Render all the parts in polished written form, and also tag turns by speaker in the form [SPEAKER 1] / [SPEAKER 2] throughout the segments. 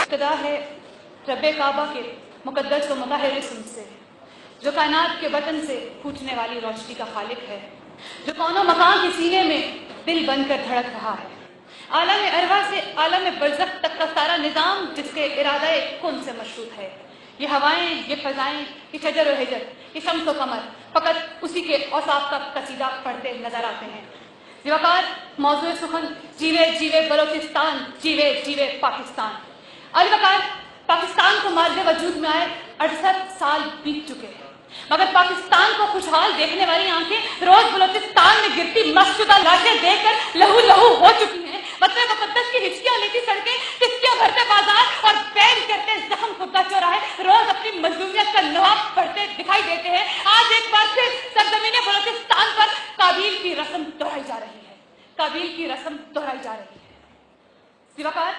[SPEAKER 1] इब्तिदा है रब्बे काबा के मुकद्दस व मुताहिर इस्म से, जो कायनात के बटन से फूटने वाली रोशनी का खालिक है, जो कौनो मकान के सीने में दिल बनकर धड़क रहा है। आलम अरवा से आलम बरज़ख तक का सारा निज़ाम जिसके इरादा कुन से मशरूत है। ये हवाएं, ये फजाएं, ये शजर व हिजर, ये शम्स व कमर फ़कत उसी के औसाफ का कसीदा पढ़ते नजर आते हैं। ज़िवाकार मौज़ूए सुखन जीवे जीवे बलोचिस्तान, जीवे जीवे पाकिस्तान। अलवकार पाकिस्तान को मार्ग वजूद में आए 68 साल बीत चुके हैं, मगर पाकिस्तान को खुशहाल देखने वाली आंखें रोज बलोचिस्तान में गिरती मशशुदा लाशें देखकर लहू लहू हो चुकी हैं। वतन मुक़द्दस की हिचकियां लेती सड़कें, तिस्कियां भरते बाजार और बैन करते जख्म खुदा चौराहे रोज अपनी मजलूमियत का नवाब पढ़ते दिखाई देते हैं। आज एक बार फिर सरजमीन बलोचिस्तान पर काबिल की रस्म दोहराई जा रही है, काबिल की रस्म दोहराई जा रही है। ज़िवाकार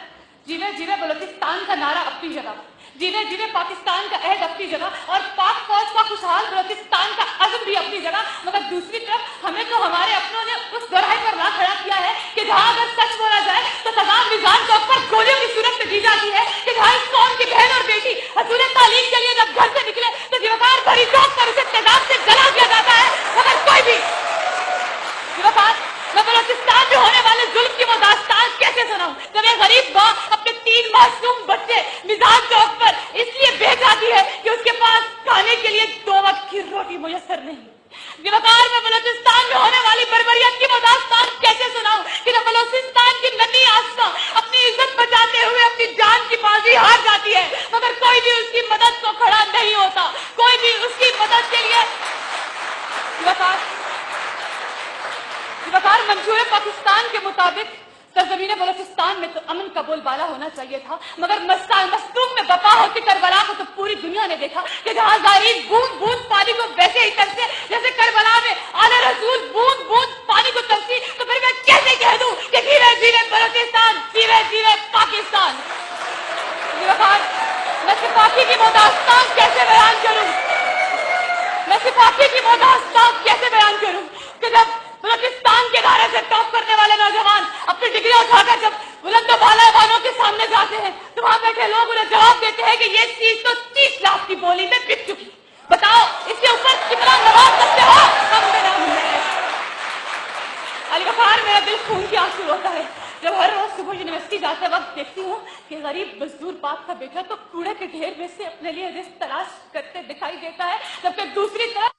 [SPEAKER 1] जीवे जीवे बलोचिस्तान का नारा अपनी जगह, जीवे जीवे पाकिस्तान का अहद अपनी जगह और पाक फौज का खुशहाल बलोचिस्तान का अज़्म भी अपनी जगह, मगर दूसरी तरफ हमें तो हमारे अपनों ने उस दोराहे पर ला खड़ा किया है कि जहाँ अगर सच बोला जाए तो सदा मिजान चौक पर गोलियों की सूरत में दी जाती है कि जहाँ इस कौम की बहन और बेटी हसूल तालीम के लिए जब घर से निकले तो ज़िवाकार भरी चौक पर उसे तेजाब से जला दिया जाता है। मगर कोई भी ज़िवाकार मैं बलोचिस्तान में होने वाले जुल्म की वो दास्तान कैसे सुनाऊं जब एक गरीब माँ अपने 3 मासूम बच्चे मिजान चौक पर इसलिए भेज आती है कि उसके पास खाने के लिए 2 वक्त की रोटी मुयस्सर नहीं। ज़िवाकार में बलोचिस्तान में होने वाली बर्बरियत की वो दास्तान कैसे सुनाऊं कि जब बलोचिस्तान की नन्ही आसमां अपनी इज्जत बचाते हुए अपनी जान की बाजी हार जाती है, मगर कोई भी उसकी मदद को खड़ा नहीं होता, कोई भी उसकी मदद के लिए। ज़िवाकार मंशूर पाकिस्तान के मुताबिक सरजमीन बलोचिस्तान में तो अमन का बोलबाला होना चाहिए था, मगर मस्तूम में बपा होती करबला को तो पूरी दुनिया ने देखा कि जहाँ ज़ाहिर बूंद बूंद पानी को वैसे ही तरसे जैसे करबला में आला रसूल बूंद बूंद पानी को तरसी, तो फिर मैं कैसे कह दूं कि जीवे जीवे बलोचिस्तान, जीवे जीवे पाकिस्तान। ज़िवाकार मैं सिपाही की वो दास्तान कैसे बयान करूं, मैं सिपाही की वो दास्तान कैसे बयान करूं कि जब बलोचिस्तान के दायरे से टॉप करने वाले नौजवान अपनी डिग्री उठाकर जब बुलंद बाला वालों के सामने जाते हैं तो वहां बैठे लोग उन्हें जवाब देते हैं कि ये चीज तो 30 लाख की बोली में बिक चुकी, बताओ इसके ऊपर कितना नवाब सकते हो हम बिना मिले। अलगफार मेरा दिल खून की आंसू होता है जब हर रोज सुबह यूनिवर्सिटी जाते वक्त देखती हूँ कि गरीब मजदूर बाप का बेटा तो कूड़े के ढेर में से अपने लिए रिस्क तलाश करते दिखाई देता है, जबकि दूसरी तरफ